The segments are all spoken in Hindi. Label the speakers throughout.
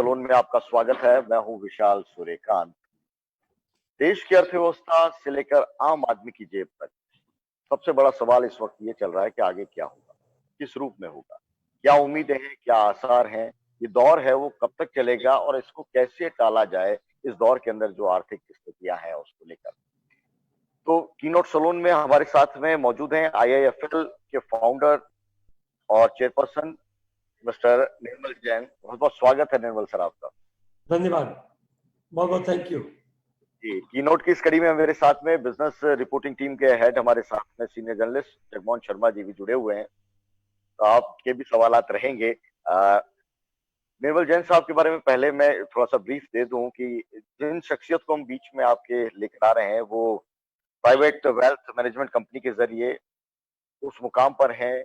Speaker 1: सलोन में आपका स्वागत है। मैं हूं विशाल सूर्यकांत। देश की अर्थव्यवस्था से लेकर आम आदमी की जेब तक सबसे बड़ा सवाल इस वक्त ये चल रहा है कि आगे क्या होगा, किस रूप में होगा, क्या उम्मीदें हैं, क्या आसार हैं, ये दौर है वो कब तक चलेगा और इसको कैसे टाला जाए इस दौर के अंदर जो आर्थिक स्थितियां हैं उसको लेकर। तो कीनोट सलोन में हमारे साथ में मौजूद हैं आईआईएफएल के फाउंडर और चेयरपर्सन मिस्टर निर्मल जैन। बहुत बहुत स्वागत है निर्मल सर आपका।
Speaker 2: धन्यवाद, बहुत बहुत थैंक यू
Speaker 1: जी। कीनोट की इस कड़ी में मेरे साथ में बिजनेस रिपोर्टिंग टीम के हेड हमारे साथ में सीनियर जर्नलिस्ट जगमोहन शर्मा जी भी जुड़े हुए हैं, तो आपके भी सवालात रहेंगे। निर्मल जैन साहब के बारे में पहले मैं थोड़ा सा ब्रीफ दे दूं कि जिन शख्सियत को हम बीच में आपके लेकर आ रहे हैं वो प्राइवेट वेल्थ मैनेजमेंट कंपनी के जरिए उस मुकाम पर हैं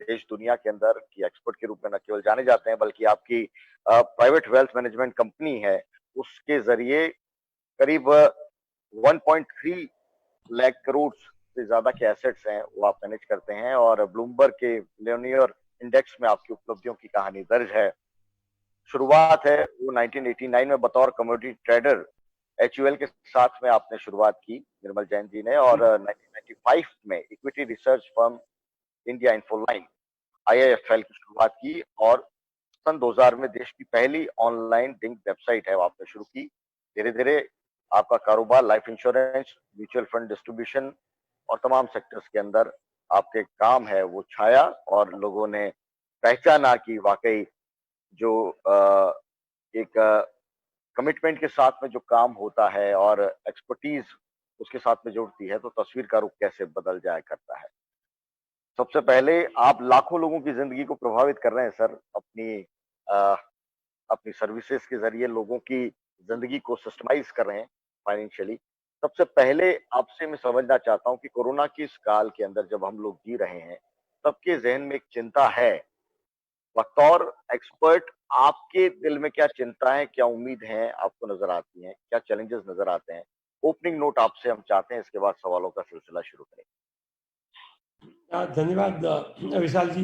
Speaker 1: देश दुनिया के अंदर कि एक्सपर्ट के रूप में न केवल जाने जाते हैं बल्कि आपकी प्राइवेट वेल्थ मैनेजमेंट कंपनी है उसके जरिए करीब 1.3 लाख करोड़ से ज्यादा के एसेट्स हैं वो आप मैनेज करते हैं और ब्लूमबर्ग के मिलियनियर इंडेक्स में आपकी उपलब्धियों की कहानी दर्ज है। शुरुआत है वो 1989 में बतौर कमोडिटी ट्रेडर एचयूएल के साथ में आपने शुरुआत की निर्मल जैन जी ने, और 1995 में equity research firm India Infoline IIFL की शुरुआत की और सन 2000 में देश की पहली ऑनलाइन लिंक वेबसाइट है वो आपने शुरू की। धीरे धीरे आपका कारोबार life insurance, mutual fund distribution और तमाम सेक्टर्स के अंदर आपके काम है वो छाया और लोगों ने पहचाना कि वाकई जो एक कमिटमेंट के साथ में जो काम होता है और एक्सपर्टीज उसके साथ में जुड़ती है तो तस्वीर का रुख कैसे बदल जाया करता है। सबसे पहले आप लाखों लोगों की जिंदगी को प्रभावित कर रहे हैं सर, अपनी सर्विसेज के जरिए लोगों की जिंदगी को सिस्टमाइज कर रहे हैं फाइनेंशियली। सबसे पहले आपसे मैं समझना चाहता हूं कि कोरोना की इस काल के अंदर जब हम लोग जी रहे हैं सबके जहन में एक चिंता है, बतौर एक्सपर्ट आपके दिल में क्या चिंता है, क्या उम्मीद है आपको नजर आती है, क्या चैलेंजेस नजर आते हैं? ओपनिंग नोट आपसे हम चाहते हैं, इसके बाद सवालों का सिलसिला शुरू करें।
Speaker 2: धन्यवाद विशाल जी।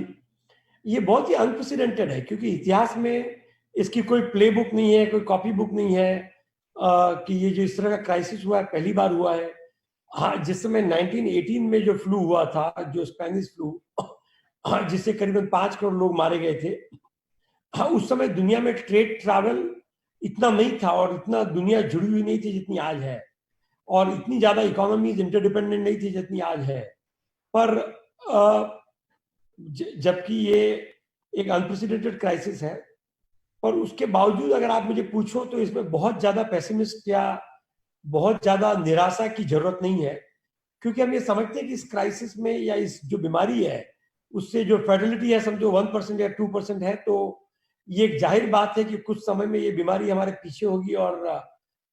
Speaker 2: ये बहुत ही अनप्रेसिडेंटेड है क्योंकि इतिहास में इसकी कोई प्ले बुक नहीं है, कोई कॉपी बुक नहीं है कि ये जो इस तरह का क्राइसिस हुआ है पहली बार हुआ है। हाँ, जिस समय 1918 में जो फ्लू हुआ था, जो स्पेनिश फ्लू, जिससे करीबन 5 करोड़ लोग मारे गए थे, हाँ, उस समय दुनिया में ट्रेड ट्रैवल इतना नहीं था और इतना दुनिया जुड़ी हुई नहीं थी जितनी आज है, और इतनी ज्यादा इकोनॉमीज इंटरडिपेंडेंट नहीं थी जितनी आज है। पर जबकि ये एक अनप्रेसिडेंटेड क्राइसिस है, पर उसके बावजूद अगर आप मुझे पूछो तो इसमें बहुत ज्यादा पेसिमिस्ट या बहुत ज्यादा निराशा की जरूरत नहीं है, क्योंकि हम ये समझते हैं कि इस क्राइसिस में या इस जो बीमारी है उससे जो फर्टिलिटी है समझो 1% या 2% है, तो ये एक जाहिर बात है कि कुछ समय में ये बीमारी हमारे पीछे होगी और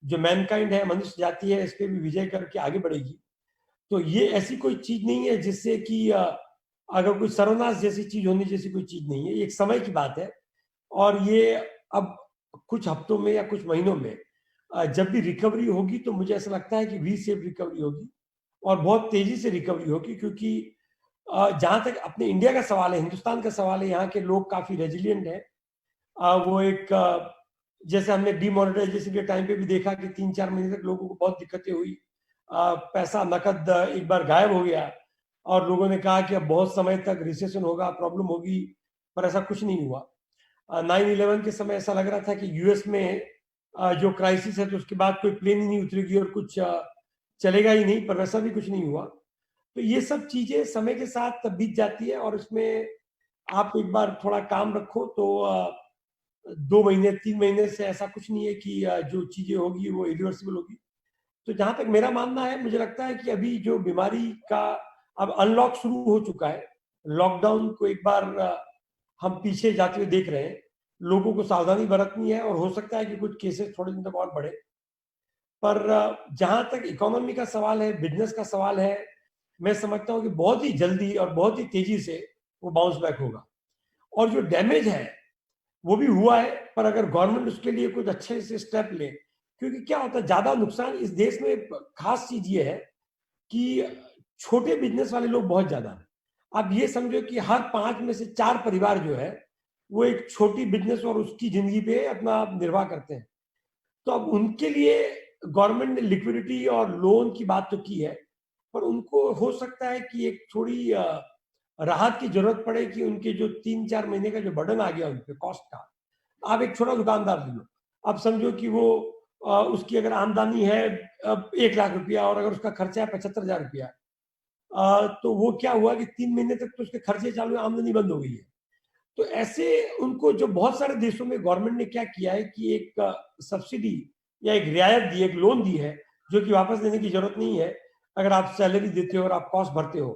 Speaker 2: जो मैनकाइंड है, मनुष्य जाति है, इस पे भी विजय करके आगे बढ़ेगी। तो ये ऐसी कोई चीज नहीं है जिससे कि अगर कोई सर्वनाश जैसी चीज होने जैसी कोई चीज नहीं है, ये एक समय की बात है। और ये अब कुछ हफ्तों में या कुछ महीनों में जब भी रिकवरी होगी तो मुझे ऐसा लगता है कि वी शेप रिकवरी होगी और बहुत तेजी से रिकवरी होगी, क्योंकि जहां तक अपने इंडिया का सवाल है, हिंदुस्तान का सवाल है, यहाँ के लोग काफी रेजिलियंट है। वो एक जैसे हमने डिमोनेटाइजेशन के टाइम पे भी देखा कि 3-4 महीने तक लोगों को बहुत दिक्कतें हुई, पैसा नकद एक बार गायब हो गया और लोगों ने कहा कि अब बहुत समय तक रिसेशन होगा, प्रॉब्लम होगी, पर ऐसा कुछ नहीं हुआ। 9/11 के समय ऐसा लग रहा था कि यूएस में जो क्राइसिस है तो उसके बाद कोई प्लेन ही नहीं उतरेगी और कुछ चलेगा ही नहीं, पर वैसा भी कुछ नहीं हुआ। तो ये सब चीजें समय के साथ बीत जाती है और इसमें आप एक बार थोड़ा काम रखो तो 2 महीने 3 महीने से ऐसा कुछ नहीं है कि जो चीजें होगी वो इरिवर्सिबल होगी। तो जहां तक मेरा मानना है, मुझे लगता है कि अभी जो बीमारी का अब अनलॉक शुरू हो चुका है, लॉकडाउन को एक बार हम पीछे जाते हुए देख रहे हैं, लोगों को सावधानी बरतनी है और हो सकता है कि कुछ केसेस थोड़े दिन तक और बढ़े। पर जहां तक इकोनॉमी का सवाल है, बिजनेस का सवाल है, मैं समझता हूं कि बहुत ही जल्दी और बहुत ही तेजी से वो बाउंस बैक होगा। और जो डैमेज है वो भी हुआ है, पर अगर गवर्नमेंट उसके लिए कुछ अच्छे से स्टेप ले, क्योंकि क्या होता है, ज्यादा नुकसान इस देश में खास चीज ये है कि छोटे बिजनेस वाले लोग बहुत ज्यादा हैं। आप ये समझो कि हर 5 में से 4 परिवार जो है वो एक छोटी बिजनेस और उसकी जिंदगी पे अपना निर्वाह करते हैं। तो अब उनके लिए गवर्नमेंट ने लिक्विडिटी और लोन की बात तो की है, पर उनको हो सकता है कि एक थोड़ी राहत की जरूरत पड़े कि उनके जो 3-4 महीने का जो बर्डन आ गया उन पे कॉस्ट का। आप एक छोटा दुकानदार ले लो, आप समझो कि वो उसकी अगर आमदनी है 1 लाख रुपया और अगर उसका खर्चा है 75,000 रुपया, तो वो क्या हुआ कि 3 महीने तक तो उसके खर्चे चालू है, आमदनी बंद हो गई है। तो ऐसे उनको जो बहुत सारे देशों में गवर्नमेंट ने क्या किया है कि एक सब्सिडी या एक रियायत दी, एक लोन दी है, जो कि वापस देने की जरूरत नहीं है अगर आप सैलरी देते हो और आप कॉस्ट भरते हो।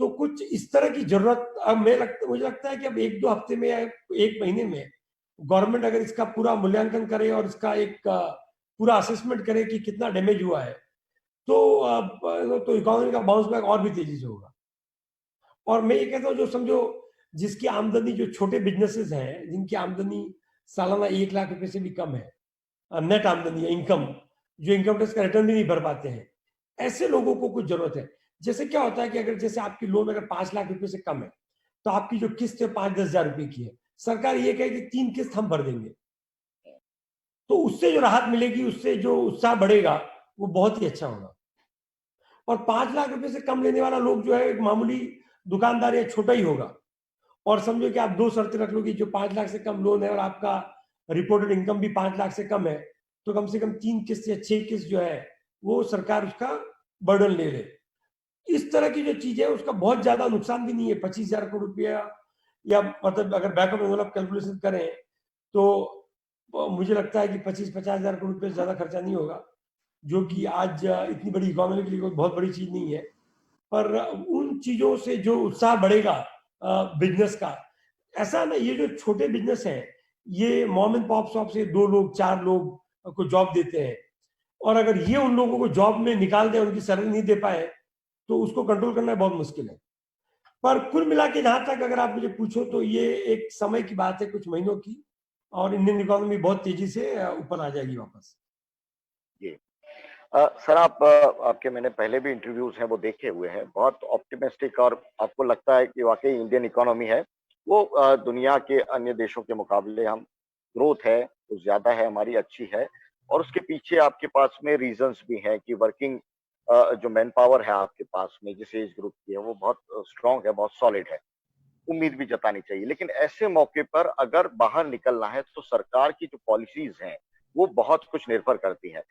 Speaker 2: तो कुछ इस तरह की जरूरत अब मुझे लगता है कि अब 1-2 हफ्ते में या 1 महीने में गवर्नमेंट अगर इसका पूरा मूल्यांकन करे और इसका एक पूरा असेसमेंट करे कि कितना डैमेज हुआ है, तो इकोनॉमी का बाउंस बैक और भी तेजी से होगा। और मैं ये कहता हूँ, जो समझो जिसकी आमदनी, जो छोटे बिजनेसेस हैं जिनकी आमदनी सालाना 1 लाख रुपए से भी कम है, नेट आमदनी है, इनकम, जो इनकम टैक्स का रिटर्न भी नहीं भर पाते हैं, ऐसे लोगों को कुछ जरूरत है। जैसे क्या होता है कि अगर जैसे आपकी लोन अगर 5 लाख रुपए से कम है, तो आपकी जो किस्त है 5-10 हजार रुपए की है, सरकार ये कहे कि 3 किस्त हम भर देंगे, तो उससे जो राहत मिलेगी, उससे जो उत्साह बढ़ेगा, वो बहुत ही अच्छा होगा। और 5 लाख रुपए से कम लेने वाला लोग जो है एक मामूली दुकानदार या छोटा ही होगा। और समझो कि आप 2 शर्तें रख लो कि जो 5 लाख से कम लोन है और आपका रिपोर्टेड इनकम भी 5 लाख से कम है, तो कम से कम 3 किस्त या 6 किस्त जो है वो सरकार उसका बर्डन ले ले। इस तरह की जो चीज है उसका बहुत ज्यादा नुकसान भी नहीं है। 25,000 करोड़ रुपया, या मतलब अगर बैक ऑफ एनवेलप कैलकुलेशन करें तो मुझे लगता है कि 25-50 हजार करोड़ रुपये ज्यादा खर्चा नहीं होगा, जो कि आज इतनी बड़ी इकोनॉमी के लिए कोई बहुत बड़ी चीज नहीं है। पर उन चीजों से जो उत्साह बढ़ेगा बिजनेस का, ऐसा ना, ये जो छोटे बिजनेस हैं, ये मॉम एंड पॉप शॉप से 2 लोग 4 लोग को जॉब देते हैं, और अगर ये उन लोगों को जॉब में निकाल दे, उनकी सैलरी नहीं दे पाए, तो उसको कंट्रोल करना बहुत मुश्किल है। पर कुल मिला के जहां तक अगर आप मुझे पूछो तो ये एक समय की बात है, कुछ महीनों की, और इंडियन इकोनॉमी बहुत तेजी से ऊपर आ जाएगी वापस।
Speaker 1: जी। सर, आपके मैंने पहले भी इंटरव्यूज हैं वो देखे हुए हैं, बहुत ऑप्टिमिस्टिक, और आपको लगता है कि वाकई इंडियन इकोनॉमी है वो दुनिया के अन्य देशों के मुकाबले हम ग्रोथ है वो ज्यादा है, हमारी अच्छी है। और उसके पीछे आपके पास में रीजंस भी हैं कि वर्किंग जो मैन पावर है आपके पास में जिस एज ग्रुप की है वो बहुत स्ट्रांग है, बहुत सॉलिड है। उम्मीद भी जतानी चाहिए, लेकिन ऐसे मौके पर अगर बाहर निकलना है तो सरकार की जो पॉलिसीज हैं वो बहुत कुछ निर्भर करती हैं।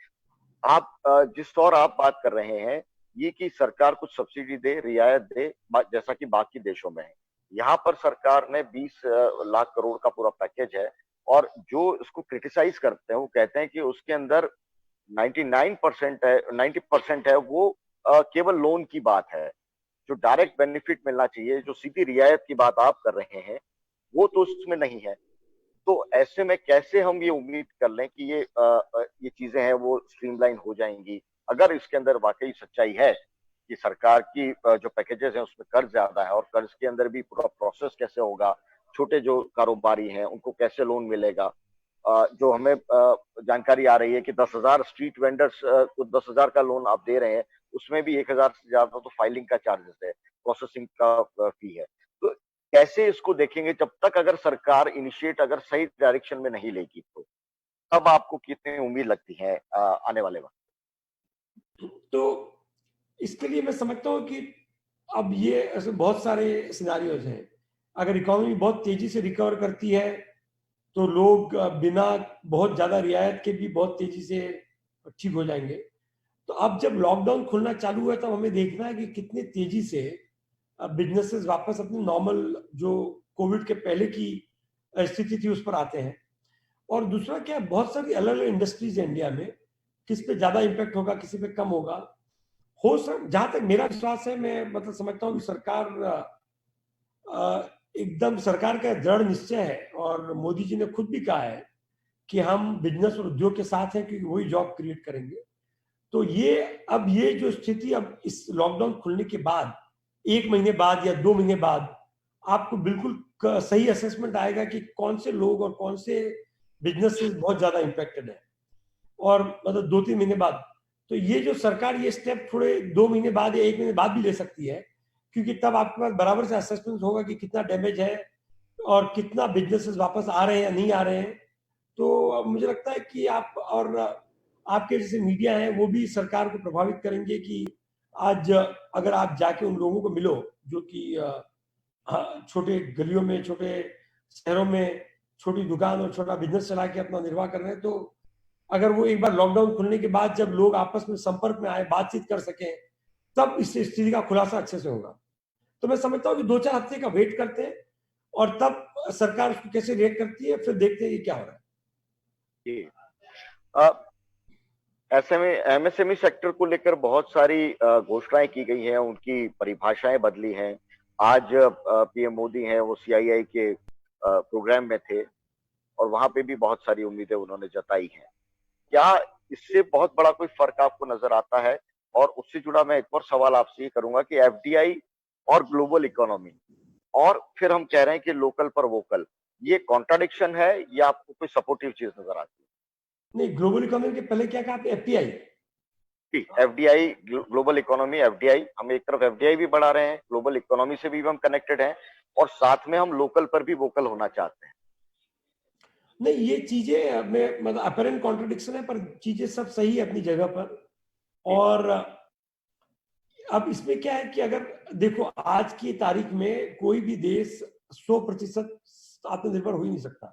Speaker 1: आप जिस और आप बात कर रहे हैं, ये कि सरकार कुछ सब्सिडी दे, रियायत दे, जैसा कि बाकी देशों में है। यहाँ पर सरकार ने 20 लाख करोड़ का पूरा पैकेज है, और जो इसको क्रिटिसाइज करते हैं वो कहते हैं कि उसके अंदर 99% है, 90% है वो केवल लोन की बात है। जो डायरेक्ट बेनिफिट मिलना चाहिए, जो सीधी रियायत की बात आप कर रहे हैं, वो तो उसमें नहीं है। तो ऐसे में कैसे हम ये उम्मीद कर लें कि ये चीजें हैं वो स्ट्रीमलाइन हो जाएंगी, अगर इसके अंदर वाकई सच्चाई है कि सरकार की जो पैकेजेस हैं उसमें कर्ज ज्यादा है, और कर्ज के अंदर भी पूरा प्रोसेस कैसे होगा, छोटे जो कारोबारी हैं उनको कैसे लोन मिलेगा। जो हमें जानकारी आ रही है कि 10,000 स्ट्रीट वेंडर्स को 10,000 का लोन आप दे रहे हैं, उसमें भी 1,000 से ज्यादा तो फाइलिंग का चार्जेस है, प्रोसेसिंग का फी है। तो कैसे इसको देखेंगे जब तक अगर सरकार इनिशिएट अगर सही डायरेक्शन में नहीं लेगी, तो तब आपको कितनी उम्मीद लगती है आने वाले वक्त?
Speaker 2: तो इसके लिए मैं समझता हूँ कि अब ये ऐसे बहुत सारे सिनारियोज हैं। अगर इकोनॉमी बहुत तेजी से रिकवर करती है, तो लोग बिना बहुत ज्यादा रियायत के भी बहुत तेजी से ठीक हो जाएंगे। तो अब जब लॉकडाउन खुलना चालू हुआ, तब हमें देखना है कि कितने तेजी से बिजनेसेस वापस अपनी नॉर्मल, जो कोविड के पहले की स्थिति थी, उस पर आते हैं। और दूसरा क्या, बहुत सारी अलग अलग इंडस्ट्रीज है इंडिया में, किस पे ज्यादा इम्पैक्ट होगा, किसी पे कम होगा। हो सक जहां तक मेरा विश्वास है, मैं मतलब समझता हूँ कि एकदम सरकार का दृढ़ निश्चय है, और मोदी जी ने खुद भी कहा है कि हम बिजनेस और उद्योग के साथ हैं, क्योंकि वही जॉब क्रिएट करेंगे। तो ये जो स्थिति अब इस लॉकडाउन खुलने के बाद, 1 महीने बाद या 2 महीने बाद, आपको बिल्कुल सही असेसमेंट आएगा कि कौन से लोग और कौन से बिजनेसेस बहुत ज्यादा इंपैक्टेड है। और मतलब 2-3 महीने बाद, तो ये जो सरकार ये स्टेप थोड़े 2 महीने बाद या 1 महीने बाद भी ले सकती है, क्योंकि तब आपके पास बराबर से असेसमेंट होगा कि कितना डैमेज है और कितना बिजनेसेस वापस आ रहे हैं या नहीं आ रहे हैं। तो मुझे लगता है कि आप और आपके जैसे मीडिया हैं वो भी सरकार को प्रभावित करेंगे कि आज अगर आप जाके उन लोगों को मिलो जो कि छोटे गलियों में, छोटे शहरों में छोटी दुकान और छोटा बिजनेस चला के अपना निर्वाह कर रहे हैं, तो अगर वो एक बार लॉकडाउन खुलने के बाद जब लोग आपस में संपर्क में आए, बातचीत कर सकें, तब इस स्थिति का खुलासा अच्छे से होगा। तो मैं समझता हूँ कि 2-4 हफ्ते का वेट करते हैं और तब सरकार उसको कैसे रिएक्ट करती है, फिर देखते हैं कि क्या हो रहा है।
Speaker 1: जी। ऐसे में एमएसएमई सेक्टर को लेकर बहुत सारी घोषणाएं की गई हैं, उनकी परिभाषाएं बदली हैं। आज पीएम मोदी हैं, वो सीआईआई के प्रोग्राम में थे और वहां पे भी बहुत सारी उम्मीदें उन्होंने जताई हैं। क्या इससे बहुत बड़ा कोई फर्क आपको नजर आता है? और उससे जुड़ा मैं एक और सवाल आपसे ये करूंगा कि एफडीआई और ग्लोबल इकोनॉमी और फिर हम कह रहे हैं कि लोकल पर वोकल, ये कॉन्ट्राडिक्शन है या आपको कोई सपोर्टिव चीज नजर आती है?
Speaker 2: नहीं, ग्लोबल इकोनॉमी के पहले क्या कहा आपने? FPI?
Speaker 1: FDI, global economy, FDI, हम एक तरफ एफडीआई भी बढ़ा रहे हैं, ग्लोबल इकोनॉमी से भी हम कनेक्टेड हैं और साथ में हम लोकल पर भी वोकल होना चाहते हैं।
Speaker 2: नहीं, ये चीजें में मतलब अपरेंट कॉन्ट्रडिक्शन है, पर चीजें सब सही है अपनी जगह पर। और अब इसमें क्या है कि अगर देखो आज की तारीख में कोई भी देश 100% आत्मनिर्भर हो ही नहीं सकता,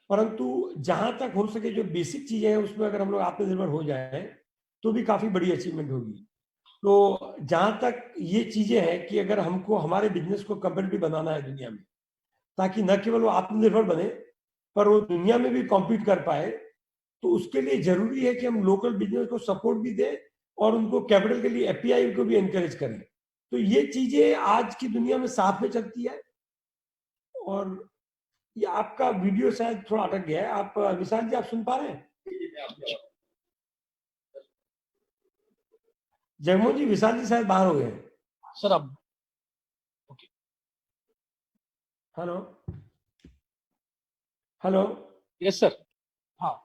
Speaker 2: परंतु जहां तक हो सके जो बेसिक चीजें हैं उसमें अगर हम लोग आत्मनिर्भर हो जाए तो भी काफी बड़ी अचीवमेंट होगी। तो जहां तक ये चीजें हैं कि अगर हमको हमारे बिजनेस को कंपेटिटिव बनाना है दुनिया में, ताकि न केवल वो आत्मनिर्भर बने पर वो दुनिया में भी कॉम्पीट कर पाए, तो उसके लिए जरूरी है कि हम लोकल बिजनेस को सपोर्ट भी दें और उनको कैपिटल के लिए एफपीआई को भी एनकरेज करें। तो ये चीजें आज की दुनिया में साथ में चलती है। और ये आपका वीडियो शायद थोड़ा अटक गया है। आप विशाल जी, आप सुन पा रहे हैं? जगमोहन जी, विशाल जी शायद बाहर हो गए हैं।
Speaker 3: सर अब okay.
Speaker 2: Hello hello.
Speaker 3: Yes sir. हाँ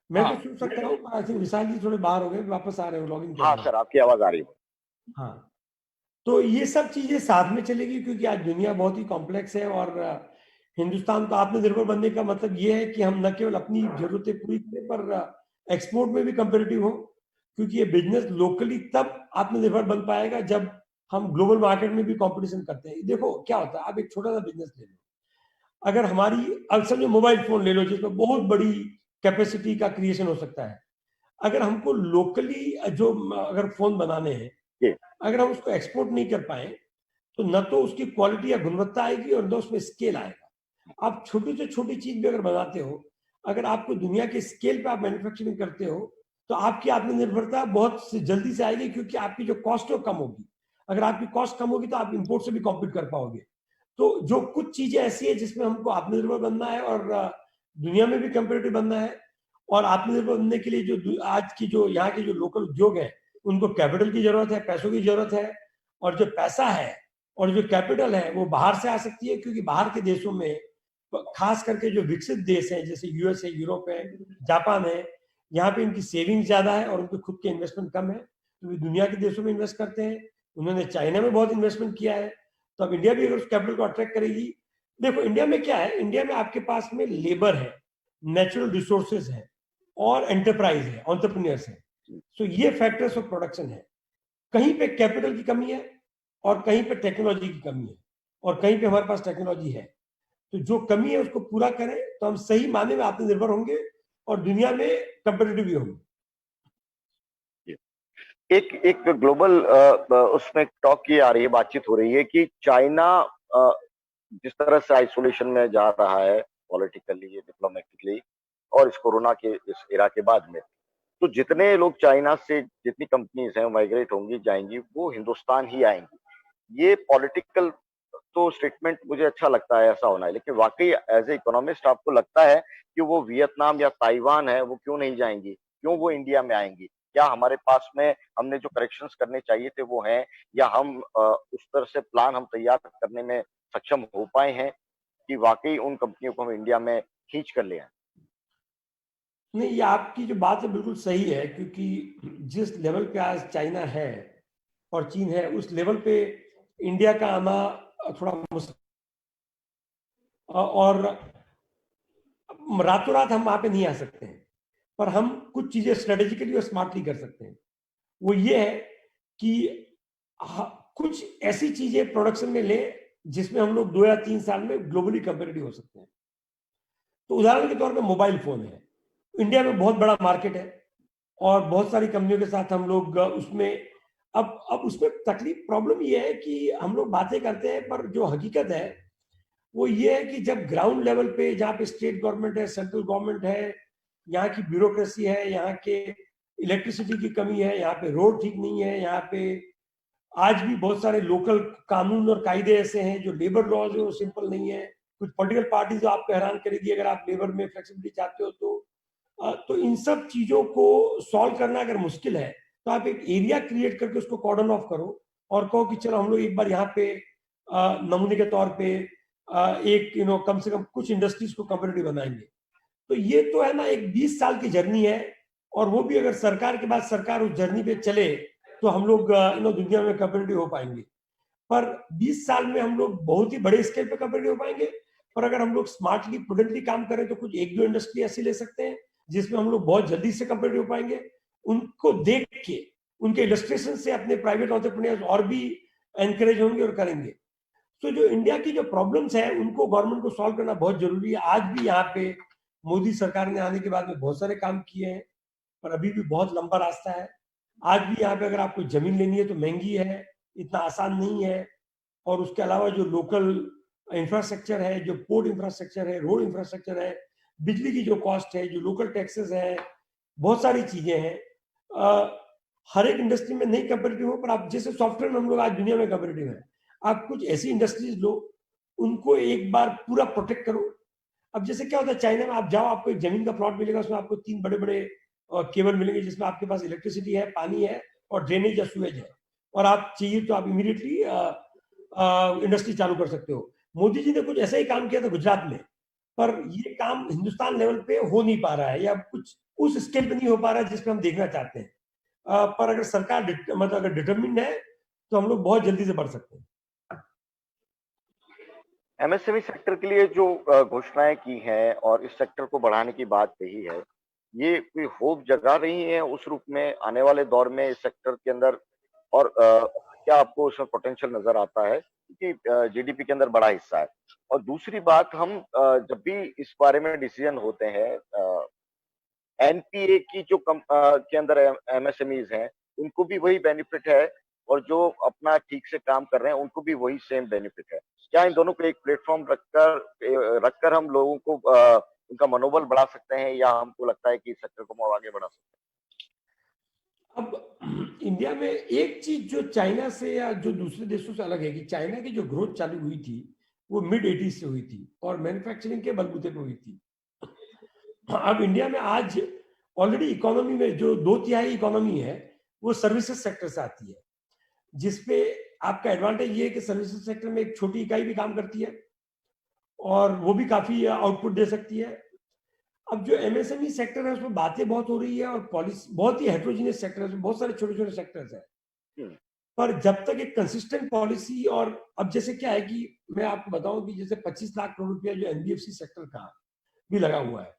Speaker 2: मैं तो सुन सकता हूँ। आई थिंक विशाल जी थोड़े बाहर हो गए, वापस आ रहे हो, लॉगिन कर
Speaker 1: हाँ
Speaker 2: रहे हैं।
Speaker 1: सर, आपकी आवाज आ रही है।
Speaker 2: हाँ, तो ये सब चीजें साथ में चलेगी क्योंकि आज दुनिया बहुत ही कॉम्प्लेक्स है और हिंदुस्तान को आत्मनिर्भर बनने का मतलब ये है कि हम न केवल अपनी जरूरतें पूरी करें पर एक्सपोर्ट में भी कंपेटिटिव हो, क्योंकि ये बिजनेस लोकली तब आत्मनिर्भर बन पाएगा जब हम ग्लोबल मार्केट में भी कंपटीशन करते हैं। देखो क्या होता है, आप एक छोटा सा बिजनेस ले लो, अगर हमारी, अब समझो मोबाइल फोन ले लो जिसमें बहुत बड़ी कैपेसिटी का क्रिएशन हो सकता है, अगर हमको लोकली जो अगर फोन बनाने हैं,
Speaker 1: जी।
Speaker 2: अगर हम उसको एक्सपोर्ट नहीं कर पाए तो न तो उसकी क्वालिटी या गुणवत्ता आएगी और न उसमें स्केल आएगा। आप छोटी से छोटी चीज भी अगर बनाते हो, अगर आपको दुनिया के स्केल पे आप मैन्युफैक्चरिंग करते हो तो आपकी आत्मनिर्भरता बहुत जल्दी से आएगी, क्योंकि आपकी जो कॉस्ट है वो कम होगी। अगर आपकी कॉस्ट कम होगी तो आप इंपोर्ट से भी कॉम्पीट कर पाओगे। तो जो कुछ चीजें ऐसी है जिसमें हमको आत्मनिर्भर बनना है और दुनिया में भी कंपेटिटिव बनना है, और आत्मनिर्भर बनने के लिए जो आज की जो यहाँ के जो लोकल उद्योग है उनको कैपिटल की जरूरत है, पैसों की जरूरत है। और जो पैसा है और जो कैपिटल है वो बाहर से आ सकती है, क्योंकि बाहर के देशों में, खास करके जो विकसित देश हैं जैसे यूएस है, यूरोप है, जापान है, यहाँ पे इनकी सेविंग ज्यादा है और उनके खुद के इन्वेस्टमेंट कम है, तो वे दुनिया के देशों में इन्वेस्ट करते हैं। उन्होंने चाइना में बहुत इन्वेस्टमेंट किया है, तो अब इंडिया भी अगर उस कैपिटल को अट्रैक्ट करेगी। देखो इंडिया में क्या है, इंडिया में आपके पास में लेबर है, नेचुरल रिसोर्सेज है और एंटरप्राइज है, ऑन्टरप्रीनियर्स है। सो ये फैक्टर्स ऑफ प्रोडक्शन है। कहीं पे कैपिटल की कमी है और कहीं पे टेक्नोलॉजी की कमी है और कहीं पे हमारे पास टेक्नोलॉजी है। तो जो कमी है उसको पूरा करें तो हम सही मायने में आत्मनिर्भर होंगे और दुनिया में कंपेटिटिव भी होंगे।
Speaker 1: एक एक ग्लोबल उसमें टॉक की आ रही है, बातचीत हो रही है कि चाइना जिस तरह से आइसोलेशन में जा रहा है, पॉलिटिकली, डिप्लोमेटिकली, और इस कोरोना के इस एरा के बाद में, तो जितने लोग चाइना से, जितनी कंपनीज हैं माइग्रेट होंगी, जाएंगी, वो हिंदुस्तान ही आएंगी। ये पॉलिटिकल तो स्टेटमेंट मुझे अच्छा लगता है ऐसा होना है, लेकिन वाकई एज ए इकोनॉमिस्ट आपको लगता है कि वो वियतनाम या ताइवान है, वो क्यों नहीं जाएंगी, क्यों वो इंडिया में आएंगी? क्या हमारे पास में हमने जो करेक्शंस करने चाहिए थे वो हैं, या हम उस तरह से प्लान हम तैयार करने में सक्षम हो पाए हैं कि वाकई उन कंपनियों को हम इंडिया में खींच कर ले आए?
Speaker 2: नहीं, ये आपकी जो बात है बिल्कुल सही है, क्योंकि जिस लेवल पे आज चाइना है और चीन है, उस लेवल पे इंडिया का आना थोड़ा मुश्किल और रातों रात हम वहां पे नहीं आ सकते हैं, पर हम कुछ चीजें स्ट्रेटेजिकली और स्मार्टली कर सकते हैं। वो ये है कि कुछ ऐसी चीजें प्रोडक्शन में ले जिसमें हम लोग 2 या 3 साल में ग्लोबली कंपेटिटिव हो सकते हैं। तो उदाहरण के तौर पे मोबाइल फोन है, इंडिया में बहुत बड़ा मार्केट है और बहुत सारी कंपनियों के साथ हम लोग उसमें अब उसमें तकलीफ प्रॉब्लम ये है कि हम लोग बातें करते हैं, पर जो हकीकत है वो ये है कि जब ग्राउंड लेवल पे, जहाँ पे स्टेट गवर्नमेंट है, सेंट्रल गवर्नमेंट है, यहाँ की ब्यूरोक्रेसी है, यहाँ के इलेक्ट्रिसिटी की कमी है, यहाँ पे रोड ठीक नहीं है, यहाँ पे आज भी बहुत सारे लोकल कानून और कायदे ऐसे हैं, जो लेबर लॉज है वो सिंपल नहीं है। कुछ पॉलिटिकल पार्टी जो आपको हैरान करेगी अगर आप लेबर में फ्लेक्सिबिलिटी चाहते हो तो इन सब चीजों को सॉल्व करना अगर मुश्किल है तो आप एक एरिया क्रिएट करके उसको कॉर्डन ऑफ करो और कहो कि चलो हम लोग एक बार यहाँ पे नमूने के तौर पे एक कम से कम कुछ इंडस्ट्रीज को कंपेटिटिव बनाएंगे। तो ये तो है ना, एक 20 साल की जर्नी है, और वो भी अगर सरकार के बाद सरकार उस जर्नी पे चले तो हम लोग दुनिया में कंपेटिटिव हो पाएंगे। पर 20 साल में हम लोग बहुत ही बड़े स्केल पे कंपेटिटिव हो पाएंगे, पर अगर हम लोग स्मार्टली प्रुडेंटली काम करें तो कुछ 1-2 इंडस्ट्री ऐसी ले सकते हैं जिसमें हम लोग बहुत जल्दी से कंपेटिटिव हो पाएंगे। उनको देख के, उनके इलस्ट्रेशन से अपने प्राइवेट एंटरप्रेन्योर्स और भी एनकरेज होंगे और करेंगे। तो जो इंडिया की जो प्रॉब्लम्स है उनको गवर्नमेंट को सॉल्व करना बहुत जरूरी है। आज भी यहाँ पे मोदी सरकार ने आने के बाद में बहुत सारे काम किए हैं, पर अभी भी बहुत लंबा रास्ता है। आज भी यहाँ पे अगर आपको जमीन लेनी है तो महंगी है, इतना आसान नहीं है। और उसके अलावा जो लोकल इंफ्रास्ट्रक्चर है, जो पोर्ट इंफ्रास्ट्रक्चर है, रोड इंफ्रास्ट्रक्चर है, बिजली की जो कॉस्ट है, जो लोकल टैक्सेस है, बहुत सारी चीजें हैं। हर एक इंडस्ट्री में नहीं कंपेटिटिव हो, पर आप जैसे सॉफ्टवेयर में हम लोग आज दुनिया में कंपेटिटिव है, आप कुछ ऐसी इंडस्ट्रीज लो, उनको एक बार पूरा प्रोटेक्ट करो। अब जैसे क्या होता है, चाइना में आप जाओ, आपको एक जमीन का प्लॉट मिलेगा, उसमें आपको 3 बड़े बड़े केबल मिलेंगे जिसमें आपके पास इलेक्ट्रिसिटी है, पानी है और ड्रेनेज या सुएज है, और आप चाहिए तो आप इमीडिएटली इंडस्ट्री चालू कर सकते हो। मोदी जी ने कुछ ऐसा ही काम किया था गुजरात में, पर ये काम हिंदुस्तान लेवल पे हो नहीं पा रहा है, या कुछ उस स्केल पे नहीं हो पा रहा है जिसपे हम देखना चाहते हैं। पर अगर सरकार मतलब अगर डिटर्मिन्ड है तो हम लोग बहुत जल्दी से बढ़ सकते हैं।
Speaker 1: एमएसएमई सेक्टर के लिए जो घोषणाएं की हैं और इस सेक्टर को बढ़ाने की बात कही है, ये कोई होप जगा रही है उस रूप में आने वाले दौर में इस सेक्टर के अंदर? और क्या आपको उसमें पोटेंशियल नजर आता है कि जीडीपी के अंदर बड़ा हिस्सा है? और दूसरी बात, हम जब भी इस बारे में डिसीजन होते हैं, एनपीए की जो के अंदर एमएसएमईज हैं, उनको भी वही बेनिफिट है, और जो अपना ठीक से काम कर रहे हैं उनको भी वही सेम बेनिफिट है। क्या इन दोनों को एक प्लेटफॉर्म रखकर हम लोगों को उनका मनोबल बढ़ा सकते हैं, या हमको लगता है कि इस सेक्टर को और आगे बढ़ा सकते
Speaker 2: हैं? अब इंडिया में एक चीज जो चाइना से या जो दूसरे देशों से अलग है कि चाइना की जो ग्रोथ चालू हुई थी वो मिड 80s से हुई थी और मैन्युफैक्चरिंग के बलबूते पे हुई थी। अब इंडिया में आज ऑलरेडी इकोनॉमी में जो 2/3 इकोनॉमी है वो सर्विसेज सेक्टर से आती है, जिसपे आपका एडवांटेज ये है कि सर्विसेज सेक्टर में एक छोटी इकाई भी काम करती है और वो भी काफी आउटपुट दे सकती है। अब जो एमएसएमई सेक्टर है उसमें बातें बहुत हो रही है और पॉलिसी बहुत ही हेट्रोजीनियस सेक्टर है, बहुत सारे छोटे छोटे सेक्टर्स है, पर जब तक एक कंसिस्टेंट पॉलिसी, और अब जैसे क्या है कि मैं आपको बताऊं कि जैसे 25 लाख करोड़ रुपया जो एनबीएफसी सेक्टर का भी लगा हुआ है,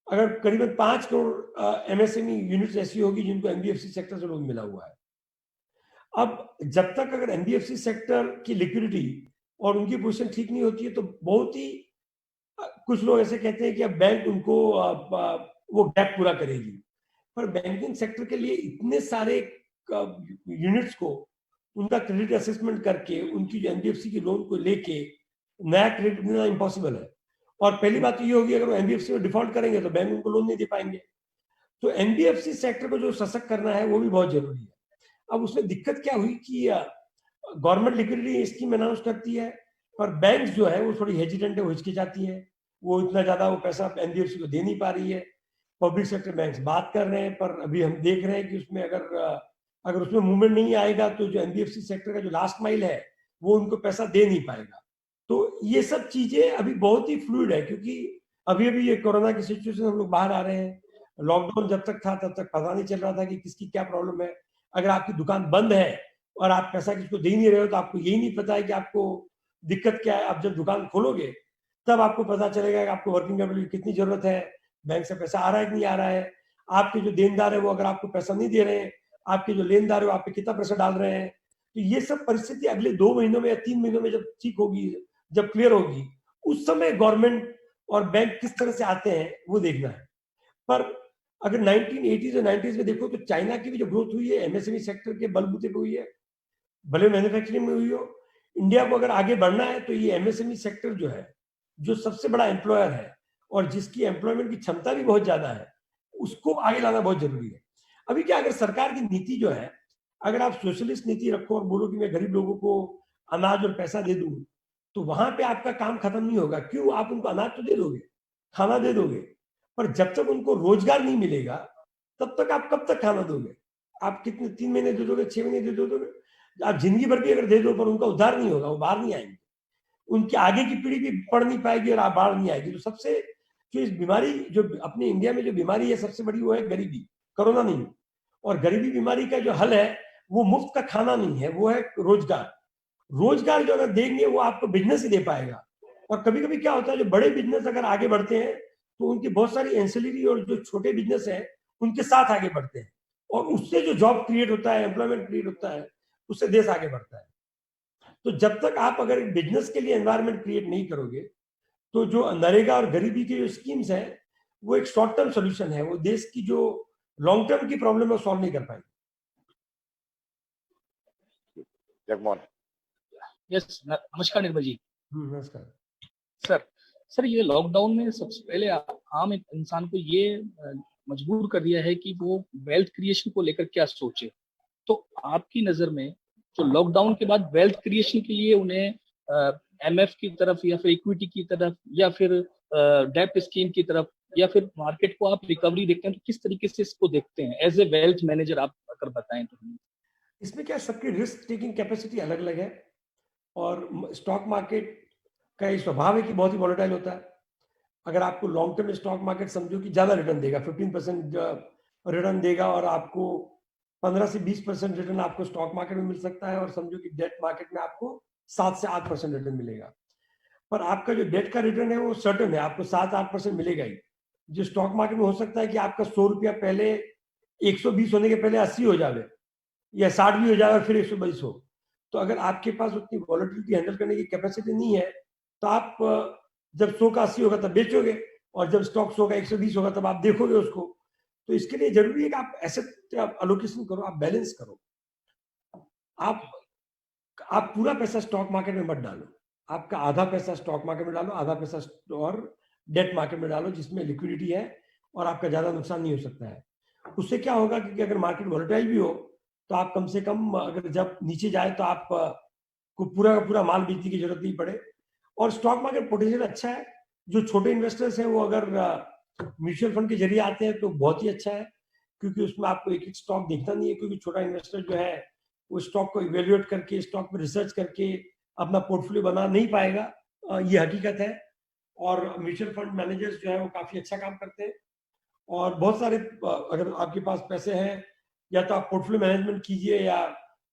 Speaker 2: अगर करीबन 5 करोड़ एमएसएमई यूनिट्स ऐसी होगी जिनको एनबीएफसी सेक्टर से लोन मिला हुआ है। अब जब तक अगर एनबीएफसी सेक्टर की लिक्विडिटी और उनकी पोजीशन ठीक नहीं होती है तो बहुत ही कुछ लोग ऐसे कहते हैं कि अब बैंक उनको वो गैप पूरा करेगी, पर बैंकिंग सेक्टर के लिए इतने सारे यूनिट्स को उनका क्रेडिट असेसमेंट करके उनकी जो एनबीएफसी की लोन को लेके नया क्रेडिट देना इम्पॉसिबल है। और पहली बात तो ये होगी अगर वो एनबीएफसी में डिफॉल्ट करेंगे तो बैंक उनको लोन नहीं दे पाएंगे। तो एनबीएफसी सेक्टर को जो सशक्त करना है वो भी बहुत जरूरी है। अब उसमें दिक्कत क्या हुई कि गवर्नमेंट लिक्विडिटी स्कीम अनाउंस करती है, पर बैंक जो है वो थोड़ी हेजिटेंट है, वो हिचकिचाती है, वो इतना ज्यादा वो पैसा एनबीएफसी को दे नहीं पा रही है। पब्लिक सेक्टर बैंक्स बात कर रहे हैं, पर अभी हम देख रहे हैं कि उसमें अगर उसमें मूवमेंट नहीं आएगा तो जो एनबीएफसी सेक्टर का जो लास्ट माइल है वो उनको पैसा दे नहीं पाएगा। तो ये सब चीजें अभी बहुत ही फ्लूइड है, क्योंकि अभी अभी ये कोरोना की सिचुएशन हम लोग बाहर आ रहे हैं। लॉकडाउन जब तक था तब तक पता नहीं चल रहा था कि किसकी क्या प्रॉब्लम है। अगर आपकी दुकान बंद है और आप पैसा किसको दे नहीं रहे हो तो आपको यही नहीं पता है कि आपको दिक्कत क्या है। आप जब दुकान खोलोगे तब आपको पता चलेगा कि आपको वर्किंग कैपिटल की कितनी जरूरत है, बैंक से पैसा आ रहा है कि नहीं आ रहा है, आपके जो देनदार है वो अगर आपको पैसा नहीं दे रहे हैं, आपके जो लेनदार है वो आप पे कितना पैसा डाल रहे हैं। तो ये सब परिस्थिति अगले 2 महीनों में या 3 महीनों में जब ठीक होगी, जब क्लियर होगी, उस समय गवर्नमेंट और बैंक किस तरह से आते हैं वो देखना है। पर अगर 1980s और 90s में देखो तो चाइना की भी जो ग्रोथ हुई है एमएसएमई सेक्टर के बलबूते पे हुई है, भले मैन्युफैक्चरिंग में हुई हो। इंडिया को अगर आगे बढ़ना है तो ये एमएसएमई सेक्टर जो है, जो सबसे बड़ा एम्प्लॉयर है और जिसकी एम्प्लॉयमेंट की क्षमता भी बहुत ज्यादा है, उसको आगे लाना बहुत जरूरी है। अभी क्या, अगर सरकार की नीति जो है, अगर आप सोशलिस्ट नीति रखो और बोलो कि मैं गरीब लोगों को अनाज और पैसा दे दूं, तो वहां पे आपका काम खत्म नहीं होगा। क्यों? आप उनको अनाज तो दे दोगे, खाना दे दोगे, पर जब तक उनको रोजगार नहीं मिलेगा तब तक आप कब तक खाना दोगे? आप कितने 3 महीने दे दोगे, 6 महीने दे दोगे, आप जिंदगी भर भी अगर दे दो पर उनका उद्धार नहीं होगा, वो बाहर नहीं आएंगे, उनकी आगे की पीढ़ी भी पढ़ नहीं पाएगी और आप बाहर नहीं आएगी। तो सबसे जो इस बीमारी, जो अपने इंडिया में जो बीमारी है सबसे बड़ी, वो है गरीबी, कोरोना नहीं। और गरीबी बीमारी का जो हल है वो मुफ्त का खाना नहीं है, वो है रोजगार। रोजगार जो अगर देंगे वो आपको बिजनेस ही दे पाएगा। और कभी कभी क्या होता है, जो बड़े बिजनेस अगर आगे बढ़ते हैं तो उनकी बहुत सारी एंसिलरी और जो छोटे बिजनेस है उनके साथ आगे बढ़ते हैं, और उससे जो जॉब क्रिएट होता है, एम्प्लॉयमेंट क्रिएट होता है, उससे देश आगे बढ़ता है। तो जब तक आप अगर बिजनेस के लिए एनवायरनमेंट क्रिएट नहीं करोगे, तो जो नरेगा और गरीबी की जो स्कीम्स है वो एक शॉर्ट टर्म सोल्यूशन है, वो देश की जो लॉन्ग टर्म की प्रॉब्लम है सॉल्व नहीं कर पाएगी।
Speaker 1: जगमोहन।
Speaker 3: यस, नमस्कार निर्मल जी।
Speaker 2: नमस्कार
Speaker 3: सर। सर, ये लॉकडाउन में सबसे पहले आम एक इंसान को ये मजबूर कर दिया है कि वो वेल्थ क्रिएशन को लेकर क्या सोचे। तो आपकी नजर में जो लॉकडाउन के बाद वेल्थ क्रिएशन के लिए उन्हें एमएफ की तरफ या फिर इक्विटी की तरफ या फिर डेप्ट स्कीम की तरफ या फिर मार्केट को आप रिकवरी देखते हैं, तो किस तरीके से इसको देखते हैं एज ए वेल्थ मैनेजर, आप अगर बताएं तो।
Speaker 2: इसमें क्या, सबकी रिस्क टेकिंग कैपेसिटी अलग अलग है, और स्टॉक मार्केट का ये स्वभाव है कि बहुत ही वॉलेटाइल होता है। अगर आपको लॉन्ग टर्म स्टॉक मार्केट समझो कि ज्यादा रिटर्न देगा, 15% रिटर्न देगा, और आपको 15 से 20% रिटर्न आपको स्टॉक मार्केट में मिल सकता है, और समझो कि डेट मार्केट में आपको 7 से 8% रिटर्न मिलेगा। पर आपका जो डेट का रिटर्न है वो सर्टन है, आपको 7-8% मिलेगा ही। जो स्टॉक मार्केट में हो सकता है कि आपका 100 रुपया पहले 120 होने के पहले 80 हो जाए, या 60 भी हो जाए और फिर 122 हो। तो अगर आपके पास उतनी वॉलेटिलिटी हैंडल करने की कैपेसिटी नहीं है, तो आप जब 100 का 80 होगा तब बेचोगे, और जब स्टॉक 100 का 120 होगा तब आप देखोगे उसको। तो इसके लिए जरूरी है कि आप एसेट अलोकेशन करो, आप बैलेंस करो। आप पूरा पैसा स्टॉक मार्केट में मत डालो, आपका आधा पैसा स्टॉक मार्केट में डालो, आधा पैसा और डेट मार्केट में डालो, जिसमें लिक्विडिटी है और आपका ज्यादा नुकसान नहीं हो सकता है। उससे क्या होगा कि अगर मार्केट वोलेटाइल भी हो तो आप कम से कम, अगर जब नीचे जाए तो आप को पूरा का पूरा माल बेचने की जरूरत नहीं पड़े। और स्टॉक मार्केट पोटेंशियल अच्छा है। जो छोटे इन्वेस्टर्स हैं वो अगर म्यूचुअल फंड के जरिए आते हैं तो बहुत ही अच्छा है, क्योंकि उसमें आपको एक एक स्टॉक देखना नहीं है, क्योंकि छोटा इन्वेस्टर जो है वो स्टॉक को इवेल्युएट करके, स्टॉक में रिसर्च करके अपना पोर्टफोलियो बना नहीं पाएगा, ये हकीकत है। और म्यूचुअल फंड मैनेजर्स जो है वो काफी अच्छा काम करते हैं। और बहुत सारे, अगर आपके पास पैसे हैं, या तो आप पोर्टफोलियो मैनेजमेंट कीजिए या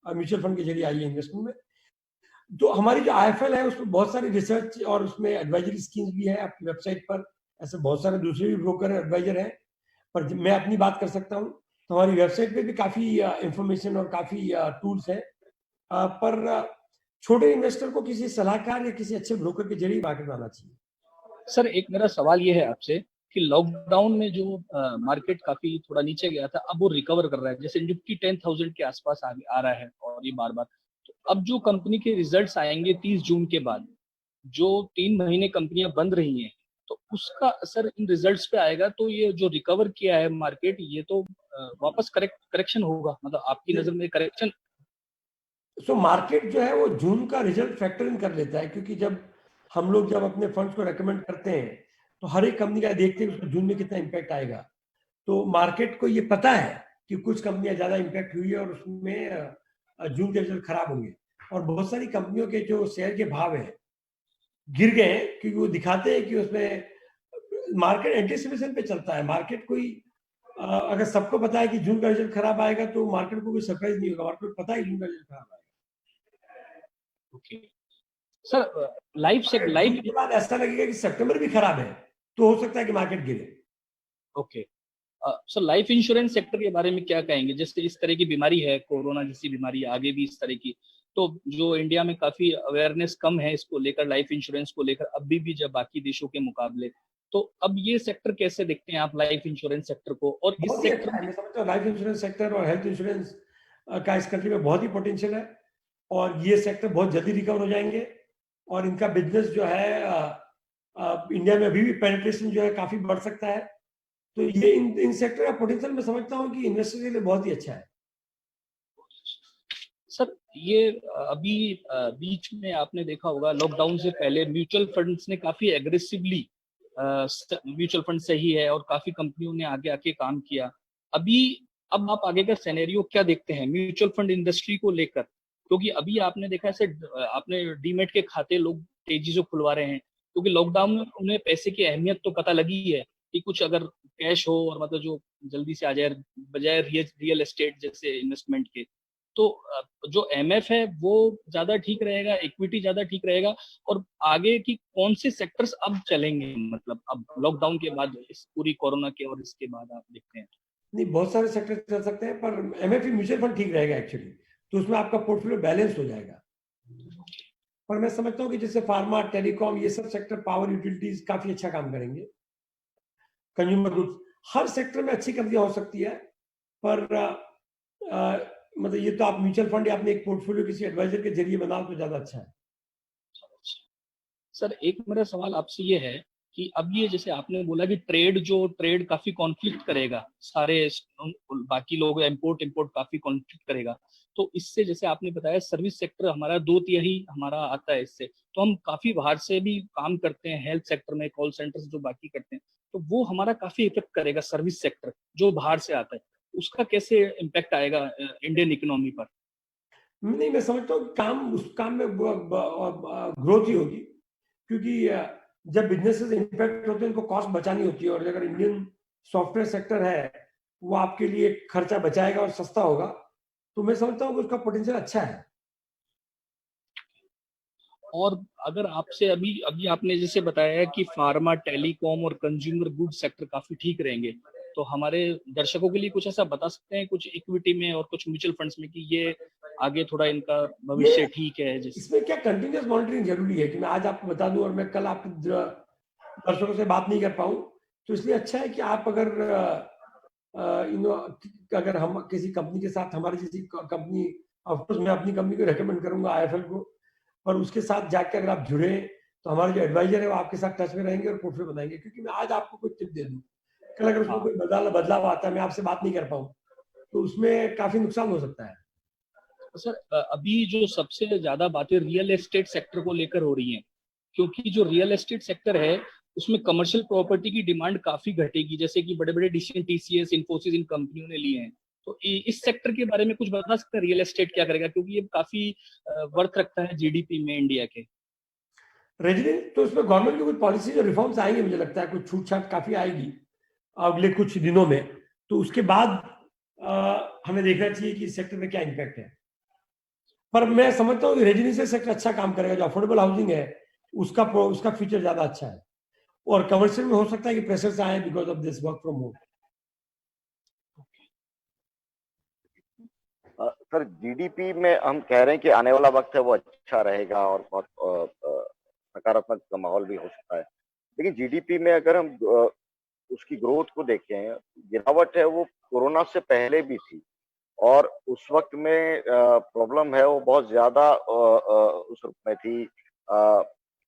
Speaker 2: म्यूचुअल फंड के जरिए आइए इन्वेस्टमेंट में। तो हमारी जो आईएफएल है उसमें बहुत सारी रिसर्च और उसमें एडवाइजरी स्कीम्स भी है आपकी वेबसाइट पर। ऐसे बहुत सारे दूसरे भी ब्रोकर एडवाइजर हैं, पर मैं अपनी बात कर सकता हूँ। तो हमारी वेबसाइट पे भी काफी इंफॉर्मेशन और काफी टूल्स है। पर छोटे इन्वेस्टर को किसी सलाहकार या किसी अच्छे ब्रोकर के जरिए मार्केट में आना चाहिए।
Speaker 3: सर, एक मेरा सवाल ये है आपसे कि लॉकडाउन में जो मार्केट काफी थोड़ा नीचे गया था, अब वो रिकवर कर रहा है, जैसे निफ्टी 10,000 के आसपास आ रहा है, और ये बार बार। तो अब जो कंपनी के रिजल्ट्स आएंगे 30 जून के बाद, जो 3 महीने कंपनियां बंद रही हैं, तो उसका असर इन रिजल्ट्स पे आएगा। तो ये जो रिकवर किया है मार्केट, ये तो वापस करेक्शन होगा, मतलब आपकी नजर में करेक्शन।
Speaker 2: सो मार्केट जो है वो जून का रिजल्ट फैक्टर इन कर लेता है, क्योंकि जब हम लोग जब अपने फंड्स को रेकमेंड करते हैं तो हर एक कंपनी का देखते हैं उसको जून में कितना इम्पैक्ट आएगा। तो मार्केट को ये पता है कि कुछ कंपनियां ज्यादा इम्पैक्ट हुई है और उसमें जून के रिजल्ट खराब होंगे। और बहुत सारी कंपनियों के जो शेयर के भाव हैं गिर गए हैं, क्योंकि वो दिखाते हैं कि उसमें मार्केट एंटिसिपेशन पे चलता है। मार्केट कोई अगर सबको पता है कि जून का रिजल्ट खराब आएगा तो मार्केट को कोई सरप्राइज नहीं होगा, मार्केट को पता है जून का रिजल्ट खराब आएगा।
Speaker 3: ओके सर लाइफ से
Speaker 2: जून
Speaker 3: लाइफ
Speaker 2: के बाद ऐसा लगेगा कि सितंबर भी खराब है तो हो सकता है कि मार्केट गिरे।
Speaker 3: Okay sir, life insurance sector के बारे में क्या कहेंगे? जैसे इस तरह की बीमारी है, कोरोना जैसी बीमारी, आगे भी इस तरह की, तो जो इंडिया में काफी अवेयरनेस कम है इसको लेकर, लाइफ इंश्योरेंस को लेकर, अभी भी जब बाकी देशों के मुकाबले, तो अब ये सेक्टर कैसे देखते हैं आप, लाइफ इंश्योरेंस सेक्टर को? और इस
Speaker 2: बहुत ही
Speaker 3: सेक्टर
Speaker 2: अच्छा है,
Speaker 3: में
Speaker 2: मैं समझता हूँ लाइफ इंश्योरेंस सेक्टर और हेल्थ इंश्योरेंस का इस कंट्री में बहुत ही पोटेंशियल है और ये सेक्टर बहुत जल्दी रिकवर हो जाएंगे और इनका बिजनेस जो है इंडिया में अभी भी पेनिट्रेशन जो है काफी बढ़ सकता है। तो ये इन सेक्टर का पोटेंशियल मैं समझता हूँ कि इन्वेस्टर के लिए बहुत ही अच्छा है।
Speaker 3: सर ये अभी बीच में आपने देखा होगा, लॉकडाउन से पहले म्यूचुअल फंड्स ने काफी एग्रेसिवली, म्यूचुअल फंड सही है और काफी कंपनियों ने आगे आके काम किया। अभी अब आप आगे का सिनेरियो क्या देखते हैं म्यूचुअल फंड इंडस्ट्री को लेकर? क्योंकि अभी आपने देखा ऐसे, आपने डीमेट के खाते लोग तेजी से खुलवा रहे हैं, क्योंकि लॉकडाउन में उन्हें पैसे की अहमियत तो पता लगी है कि कुछ अगर कैश हो और मतलब जो जल्दी से आ जाए, बजाय रियल एस्टेट जैसे इन्वेस्टमेंट के। तो जो एमएफ है वो ज्यादा ठीक रहेगा, इक्विटी ज्यादा ठीक रहेगा? और आगे की कौन से सेक्टर्स अब चलेंगे, मतलब अब लॉकडाउन के बाद, इस पूरी कोरोना के और इसके बाद आप देखते हैं?
Speaker 2: नहीं, बहुत सारे सेक्टर चल सकते हैं पर एमएफई म्यूचुअल फंड ठीक रहेगा एक्चुअली, तो उसमें आपका पोर्टफोलियो बैलेंस हो जाएगा। पर मैं समझता हूँ कि जैसे फार्मा, टेलीकॉम, ये सब सेक्टर, पावर यूटिलिटीज काफी अच्छा काम करेंगे। कंज्यूमर गुड्स, हर सेक्टर में अच्छी कंपनियां हो सकती है पर मतलब ये तो आप म्यूचुअल फंड या अपने एक पोर्टफोलियो किसी एडवाइजर के जरिए बनाओ तो ज्यादा अच्छा है।
Speaker 3: सर एक मेरा सवाल आपसे ये है कि अब ये जैसे आपने बोला कि ट्रेड काफी कॉन्फ्लिक्ट करेगा, सारे बाकी लोग इंपोर्ट इंपोर्ट काफी कॉन्फ्लिक्ट करेगा, तो इससे जैसे आपने बताया सर्विस सेक्टर हमारा 2/3 हमारा आता है इससे, तो हम काफी बाहर से भी काम करते हैं हेल्थ सेक्टर में, कॉल सेंटर्स जो बाकी करते हैं, तो वो हमारा काफी इफेक्ट करेगा सर्विस सेक्टर जो बाहर से आता है, उसका कैसे इम्पैक्ट आएगा इंडियन इकोनॉमी पर?
Speaker 2: नहीं, मैं समझता हूँ काम, उस काम में ग्रोथ ही होगी क्योंकि जब बिजनेसेस इम्पैक्ट होते हैं उनको कॉस्ट बचानी होती है और अगर इंडियन सॉफ्टवेयर सेक्टर है वो आपके लिए खर्चा बचाएगा और सस्ता होगा, तो मैं समझता हूँ कि उसका पोटेंशियल अच्छा है।
Speaker 3: और अगर आपसे अभी अभी आपने जैसे बताया कि फार्मा, टेलीकॉम और कंज्यूमर गुड्स सेक्टर काफी ठीक रहेंगे, तो हमारे दर्शकों के लिए कुछ ऐसा बता सकते हैं कुछ इक्विटी में और कुछ म्यूचुअल फंड्स में कि ये आगे थोड़ा इनका भविष्य ठीक है? जैसे
Speaker 2: इसमें क्या कंटिन्यूस मॉनिटरिंग जरूरी है कि मैं आज आपको बता दूं और मैं कल आपके दर्शकों से बात नहीं कर पाऊं, तो इसलिए अच्छा है कि आप अगर अगर हम किसी कंपनी के साथ, हमारी जैसी कंपनी, ऑफकोर्स मैं अपनी कंपनी को रेकमेंड करूंगा आईएफएल को, पर उसके साथ जाकर अगर आप जुड़े तो हमारे जो एडवाइजर है वो आपके साथ टच में रहेंगे और पोर्टफोलियो बनाएंगे। क्योंकि मैं आज आपको कोई टिप दे दूं, कल अगर उसमें कोई बदलाव आता है, मैं आपसे बात नहीं कर पाऊं, तो उसमें काफी नुकसान हो सकता है।
Speaker 3: सर अभी जो सबसे ज्यादा बातें रियल एस्टेट सेक्टर को लेकर हो रही हैं, क्योंकि जो रियल एस्टेट सेक्टर है उसमें कमर्शियल प्रॉपर्टी की डिमांड काफी घटेगी, जैसे कि बड़े बड़े डिसीजन टीसीएस, इन्फोसिस, इन कंपनियों ने लिए हैं, तो इस सेक्टर के बारे में कुछ बता सकते हैं रियल एस्टेट क्या करेगा? क्योंकि ये काफी वर्थ रखता है जीडीपी में इंडिया के।
Speaker 2: रेजिडेंट तो उसमें गवर्नमेंट की कुछ पॉलिसी और रिफॉर्म्स आएंगे, मुझे लगता है कुछ छूट छाट काफी आएगी अगले कुछ दिनों में, तो उसके बाद हमें देखना चाहिए कि इस सेक्टर में क्या इम्पैक्ट है। पर मैं समझता हूँ कि रेजिडेंशियल सेक्टर अच्छा काम करेगा, जो अफोर्डेबल हाउसिंग है उसका फ्यूचर ज्यादा अच्छा है और कमर्शियल में हो सकता है कि प्रेशर्स आए because of this work from home.
Speaker 1: Sir GDP में हम कह रहे हैं कि आने वाला वक्त है वो अच्छा रहेगा और बहुत सकारात्मक माहौल भी हो सकता है, लेकिन जीडीपी में अगर हम उसकी ग्रोथ को देखें, गिरावट है वो कोरोना से पहले भी थी और उस वक्त में प्रॉब्लम है वो बहुत ज्यादा उस वक्त में थी।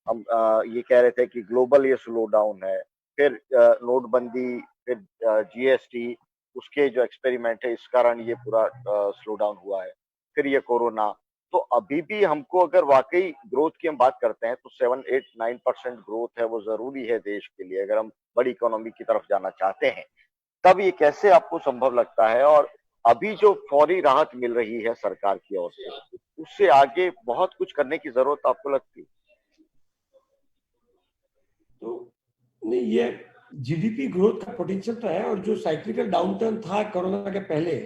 Speaker 1: हम ये कह रहे थे कि ग्लोबल ये स्लो डाउन है, फिर नोटबंदी, फिर जीएसटी, उसके जो एक्सपेरिमेंट है इस कारण ये पूरा स्लो डाउन हुआ है, फिर ये कोरोना। तो अभी भी हमको अगर वाकई ग्रोथ की हम बात करते हैं तो 7-8-9% ग्रोथ है वो जरूरी है देश के लिए अगर हम बड़ी इकोनॉमी की तरफ जाना चाहते हैं। तब ये कैसे आपको संभव लगता है? और अभी जो फौरी राहत मिल रही है सरकार की ओर से, उससे आगे बहुत कुछ करने की जरूरत आपको लगती है?
Speaker 2: तो नहीं, ये जीडीपी ग्रोथ का पोटेंशियल तो है और जो साइक्लिकल डाउनटर्न था कोरोना के पहले,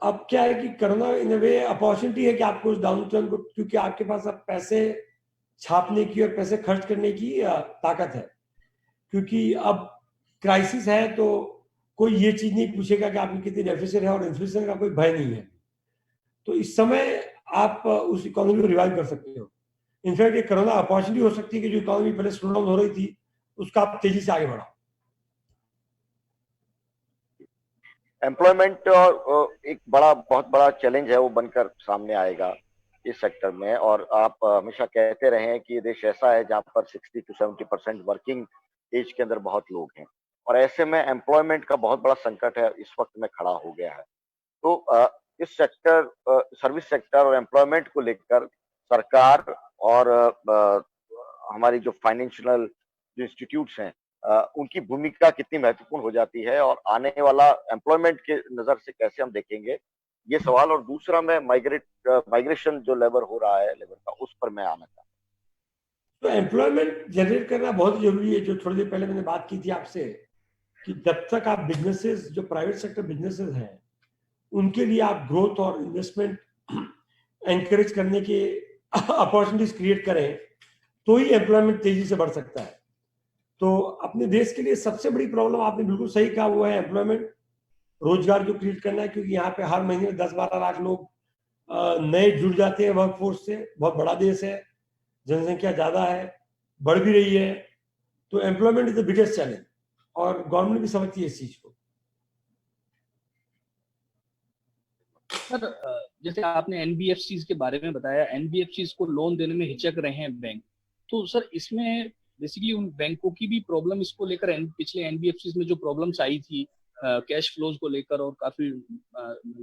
Speaker 2: अब क्या है कि कोरोना इन वे अपॉर्चुनिटी है कि आपको उस डाउन टर्न को, क्योंकि आपके पास अब पैसे छापने की और पैसे खर्च करने की ताकत है, क्योंकि अब क्राइसिस है तो कोई ये चीज नहीं पूछेगा कि आपकी कितनी डेफिसिट है, और इन्फ्लेशन का कोई भय नहीं है। तो इस समय आप उस इकोनॉमी को रिवाइव कर सकते हो। इनफैक्ट ये कोरोना अपॉर्चुनिटी हो सकती है कि जो इकोनॉमी पहले स्लो डाउन हो रही थी उसका आप तेजी से आगे बढ़ाओ।
Speaker 1: एम्प्लॉयमेंट एक बहुत बड़ा चैलेंज है, वो बनकर सामने आएगा इस सेक्टर में। और आप हमेशा कहते रहे हैं कि ये देश ऐसा है जहां पर 60 to 70% वर्किंग एज के अंदर बहुत लोग हैं, और ऐसे में एम्प्लॉयमेंट का बहुत बड़ा संकट है इस वक्त में खड़ा हो गया है। तो इस सेक्टर, सर्विस सेक्टर और एम्प्लॉयमेंट को लेकर सरकार और हमारी जो फाइनेंशियल जो इंस्टीट्यूट्स हैं, उनकी भूमिका कितनी महत्वपूर्ण हो जाती है, और आने वाला एम्प्लॉयमेंट के नजर से कैसे हम देखेंगे, ये सवाल। और दूसरा, मैं माइग्रेशन जो लेबर हो रहा है, लेबर का, उस पर मैं आना चाहता
Speaker 2: तो एम्प्लॉयमेंट जनरेट करना बहुत जरूरी है। जो थोड़ी देर पहले मैंने बात की थी आपसे कि जब तक आप बिजनेसेस, जो प्राइवेट सेक्टर बिजनेसेस हैं, उनके लिए आप ग्रोथ और इन्वेस्टमेंट एनकरेज करने के अपॉर्चुनिटीज क्रिएट करें तो ही एम्प्लॉयमेंट तेजी से बढ़ सकता है। तो अपने देश के लिए सबसे बड़ी प्रॉब्लम, आपने बिल्कुल सही कहा, वो है एम्प्लॉयमेंट, रोजगार जो क्रिएट करना है, क्योंकि यहाँ पे हर महीने 10-12 लाख लोग नए जुड़ जाते हैं वर्कफोर्स से। बहुत बड़ा देश है, जनसंख्या ज्यादा है, बढ़ भी रही है, तो employment is the biggest challenge, और गवर्नमेंट भी समझती है इस चीज को।
Speaker 3: सर, जैसे आपने एनबीएफसीज के बारे में बताया, एनबीएफसीज को लोन देने में हिचक रहे हैं बैंक, तो सर इसमें बेसिकली उन बैंकों की भी प्रॉब्लम इसको लेकर, पिछले एनबीएफसीज में जो प्रॉब्लम्स आई थी कैश फ्लोज को लेकर और काफी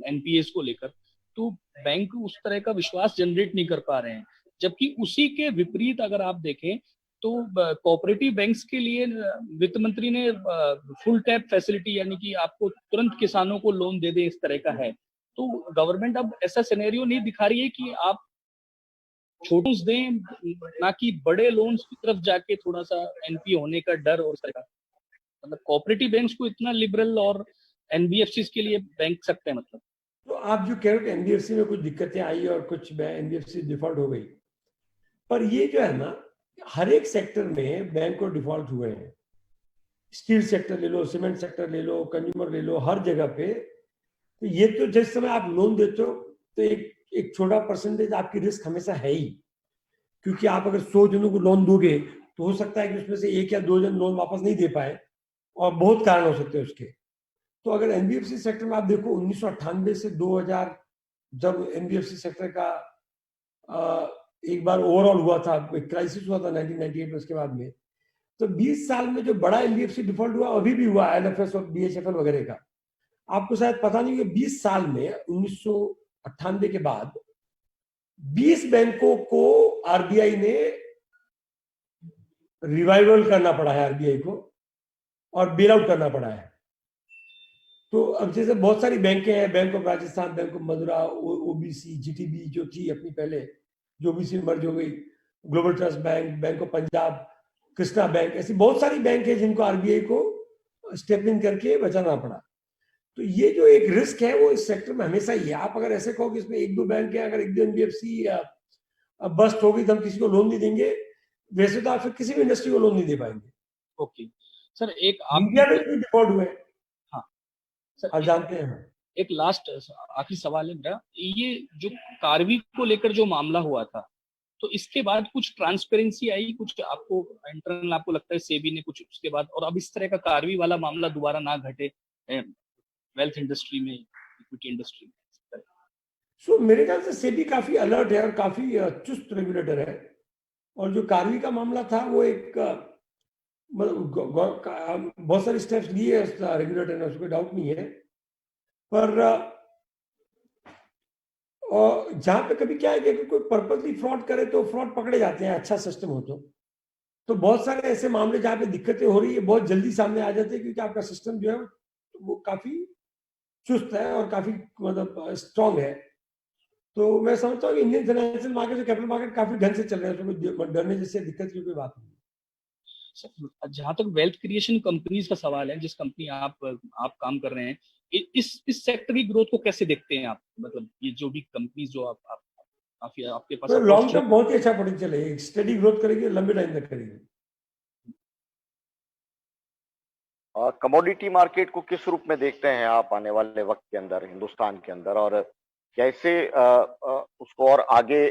Speaker 3: एनपीएस को लेकर, तो बैंक उस तरह का विश्वास जनरेट नहीं कर पा रहे हैं। जबकि उसी के विपरीत अगर आप देखें तो कोऑपरेटिव बैंक्स के लिए वित्त मंत्री ने फुल टैप फैसिलिटी, यानी कि आपको तुरंत किसानों को लोन दे दे, इस तरह का है। तो गवर्नमेंट अब ऐसा सिनेरियो नहीं दिखा रही है कि आप छोटे दें, ना कि बड़े लोन्स की तरफ जाके थोड़ा सा एनपी होने का डर और तरह का, मतलब कोऑपरेटिव बैंक्स को इतना लिबरल और एनबीएफसी के लिए बैंक सकते हैं मतलब।
Speaker 2: तो आप जो कह रहे हो कि एनबीएफसी में कुछ दिक्कतें आई और कुछ एनबीएफसी डिफॉल्ट हो गई, पर ये जो है ना, हर एक सेक्टर में बैंक को डिफॉल्ट हुए हैं। स्टील सेक्टर ले लो, सीमेंट सेक्टर ले लो, कंज्यूमर ले लो, हर जगह पे। तो ये तो जिस समय आप लोन देते हो तो एक छोटा परसेंटेज आपकी रिस्क हमेशा है ही, क्योंकि आप अगर 100 जनों को लोन दोगे तो हो सकता है कि उसमें से 1 या 2 जन लोन वापस नहीं दे पाए, और बहुत कारण हो सकते हैं उसके। तो अगर एनबीएफसी सेक्टर में आप देखो, 1998 से 2000 जब एनबीएफसी सेक्टर का एक बार ओवरऑल हुआ था, क्राइसिस हुआ था 1998 में, उसके बाद में तो 20 साल में जो बड़ा एनबीएफसी डिफॉल्ट हुआ, अभी भी हुआ एनएफएस और बीएचएफएल वगैरह का, आपको शायद पता नहीं कि 20 साल में 1998 के बाद 20 बैंकों को आरबीआई ने रिवाइवल करना पड़ा है, आरबीआई को, और बेल आउट करना पड़ा है। तो अब जैसे बहुत सारी बैंकें हैं, bank of Rajasthan, bank of Madura, OBC, GTB जो थी अपनी पहले, जो ओबीसी मर्ज हो गई, global trust bank, bank of Punjab, Krishna bank, ऐसी बहुत सारी बैंक है जिनको आरबीआई को स्टेप इन करके बचाना पड़ा। तो ये जो एक रिस्क है वो इस सेक्टर में हमेशा ही है। आप अगर ऐसे कहो कि इसमें 1-2 बैंक है, अगर 1-2 एनबीएफसी बस्ट हो गई तो हम किसी को लोन नहीं देंगे, वैसे तो आप फिर किसी भी इंडस्ट्री को लोन नहीं दे पाएंगे।
Speaker 3: ओके सर, एक आप
Speaker 2: इंडिया में भी डिफॉल्ट हुए।
Speaker 3: हाँ सर,
Speaker 2: आप जानते हैं।
Speaker 3: एक लास्ट आखिरी सवाल है मेरा, ये जो कार्वी को लेकर जो मामला हुआ था, तो इसके बाद कुछ ट्रांसपेरेंसी आई, कुछ आपको इंटरनल आपको लगता है सेबी ने कुछ उसके बाद, और अब इस तरह का कार्वी वाला मामला दोबारा ना घटे वेल्थ इंडस्ट्री में, इक्विटी इंडस्ट्री में?
Speaker 2: सो मेरे ख्याल से सेबी काफी अलर्ट है और काफी चुस्त रेगुलेटर है, और जो कार्वी का मामला था वो एक बहुत सारे स्टेप्स लिए रेगुलेटर ने, उसको डाउट नहीं है। पर और जहां पे कभी क्या है कि कोई पर्पसली फ्रॉड करे तो फ्रॉड पकड़े जाते हैं, अच्छा सिस्टम हो तो बहुत सारे ऐसे मामले जहां पे दिक्कतें हो रही है बहुत जल्दी सामने आ जाते हैं, क्योंकि आपका सिस्टम जो है वो काफी चुस्त है और काफी मतलब स्ट्रांग है। तो मैं समझता हूँ कि Indian financial market, capital market काफी ढंग से चल रहे हैं, उसमें डरने जैसे दिक्कत की कोई बात नहीं।
Speaker 3: जहां तक वेल्थ क्रिएशन कंपनीज का सवाल है, जिस कंपनी आप काम कर रहे हैं, इस सेक्टर की ग्रोथ को कैसे देखते हैं आप? मतलब ये जो भी कंपनीज जो आप आपके पास
Speaker 2: तो लॉन्ग
Speaker 3: अपॉर्चुनिटी।
Speaker 2: टर्म बहुत ही अच्छा पोटेंशियल है, स्टडी ग्रोथ करेगी, लंबे टाइम तक करेगी।
Speaker 1: कमोडिटी मार्केट को किस रूप में देखते हैं आप आने वाले वक्त के अंदर हिंदुस्तान के अंदर, और कैसे उसको और आगे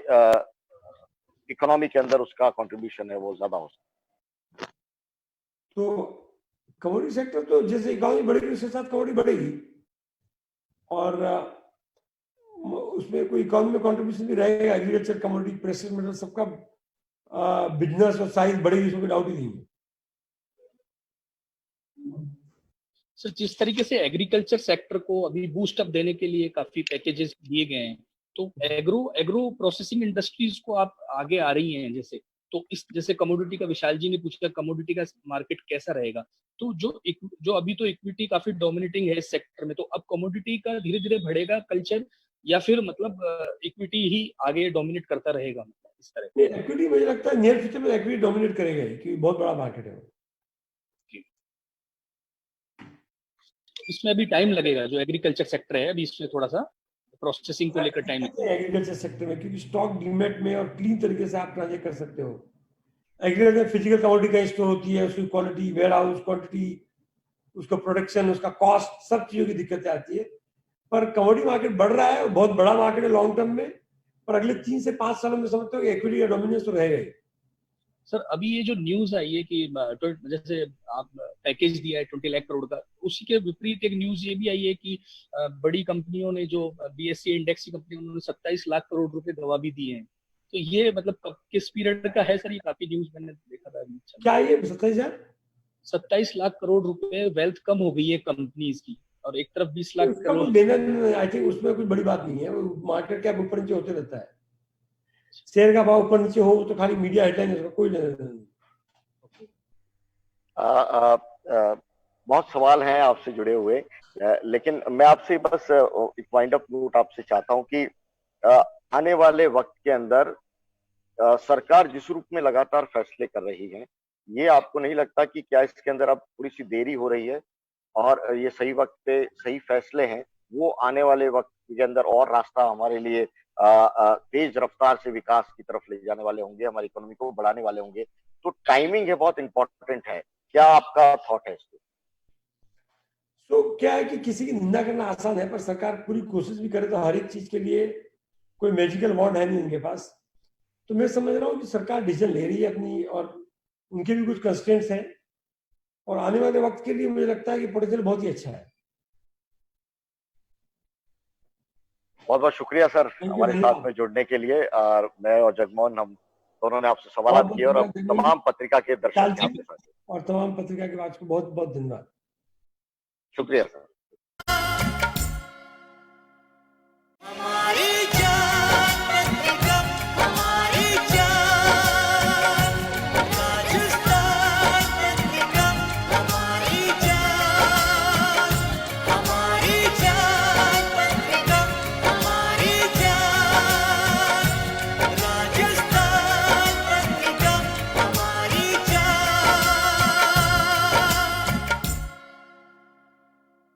Speaker 1: इकोनॉमी के अंदर उसका कंट्रीब्यूशन है वो ज्यादा हो सकता है?
Speaker 2: तो कमोडिटी सेक्टर तो जैसे इकोनॉमी बढ़ेगी उसके साथ कमोडिटी बढ़ेगी, और उसमें कोई इकोनॉमी में कंट्रीब्यूशन भी रहेगा। एग्रीकल्चर, कमोडिटी, प्रेशियस मेटल, सबका बिजनेस और साइज बढ़ेगी, इसमें कोई डाउट ही नहीं है।
Speaker 3: सर, जिस तरीके से एग्रीकल्चर सेक्टर को अभी बूस्ट अप देने के लिए काफी पैकेजेस दिए गए हैं, तो एग्रो प्रोसेसिंग इंडस्ट्रीज को आप आगे आ रही हैं जैसे, तो इस जैसे कमोडिटी का विशाल जी ने पूछा, कमोडिटी का मार्केट कैसा रहेगा, तो जो अभी तो इक्विटी काफी डोमिनेटिंग है इस सेक्टर में, तो अब कमोडिटी का धीरे धीरे बढ़ेगा कल्चर, या फिर मतलब इक्विटी ही आगे डोमिनेट करता रहेगा, मतलब इस तरह?
Speaker 2: इक्विटी मुझे लगता है नियर फ्यूचर में इक्विटी डोमिनेट करेगा ही, क्योंकि बहुत बड़ा मार्केट है।
Speaker 3: इसमें अभी टाइम लगेगा, जो एग्रीकल्चर सेक्टर है अभी इसमें थोड़ा सा प्रोसेसिंग को लेकर टाइम लगेगा
Speaker 2: एग्रीकल्चर सेक्टर में, क्योंकि स्टॉक डीमेट में और क्लीन तरीके से आप ट्रांजेक्ट कर सकते हो। एग्रीकल्चर फिजिकल कमोडिटी का स्टोर होती है, उसकी क्वालिटी, वेयर हाउस क्वांटिटी, उसका प्रोडक्शन, उसका कॉस्ट, सब चीजों की दिक्कतें आती है। पर कमोडिटी मार्केट बढ़ रहा है, बहुत बड़ा मार्केट है लॉन्ग टर्म में, पर अगले 3 से 5 सालों में समझते हो कि इक्विटी का डोमिनेंस तो रहेगा ही।
Speaker 3: सर। अभी ये जो न्यूज आई है कि जैसे आप पैकेज दिया है 20 लाख करोड़ का, उसी के विपरीत एक न्यूज ये भी आई है कि बड़ी कंपनियों ने, जो बीएससी इंडेक्स की कंपनी, उन्होंने 27 लाख करोड़ रुपए गवा भी दिए हैं। तो ये मतलब किस पीरियड का है सर? ये काफी न्यूज मैंने देखा था अभी।
Speaker 2: क्या ये 27,000?
Speaker 3: 27 लाख करोड़ रुपए वेल्थ कम हो गई है कंपनीज की, और एक तरफ 20 लाख
Speaker 2: उसका
Speaker 3: करोड़।
Speaker 2: कुछ लेना, आई थिंक उसमें कुछ बड़ी बात नहीं है, मार्केट कैप ऊपर नीचे होते रहता है। शेयर का भाव ऊपर नीचे हो तो खाली मीडिया हेडलाइन है, उसका कोई लेना देना नहीं।
Speaker 1: बहुत सवाल हैं आपसे जुड़े हुए, लेकिन मैं आपसे बस एक पॉइंट ऑफ नोट आपसे चाहता हूं कि आने वाले वक्त के अंदर सरकार जिस रूप में लगातार फैसले कर रही है, ये आपको नहीं लगता कि क्या इसके अंदर अब थोड़ी सी देरी हो रही है, और ये सही वक्त पे सही फैसले हैं, वो आने वाले वक्त के अंदर और रास्ता हमारे लिए तेज रफ्तार से विकास की तरफ ले जाने वाले होंगे, हमारी इकोनॉमी को बढ़ाने वाले होंगे? तो टाइमिंग है बहुत इंपॉर्टेंट है, क्या आपका थॉट है इस पे?
Speaker 2: तो क्या है कि किसी की निंदा करना आसान है, पर सरकार पूरी कोशिश भी करे तो हर एक चीज के लिए कोई मैजिकल वॉन्ड है नहीं उनके पास। तो मैं समझ रहा हूँ कि सरकार डिसीजन ले रही है अपनी, और उनके भी कुछ कंस्ट्रेंट्स हैं, और आने वाले वक्त के लिए मुझे लगता है कि पोटेंशियल बहुत ही अच्छा है।
Speaker 1: बहुत बहुत शुक्रिया सर हमारे साथ में जुड़ने के लिए, और मैं और जगमोहन, हम दोनों ने आपसे सवाल किए, और अब तमाम पत्रिका के दर्शक हैं आपके साथ।
Speaker 2: और तमाम पत्रिका के बाद को बहुत बहुत धन्यवाद।
Speaker 1: शुक्रिया सर।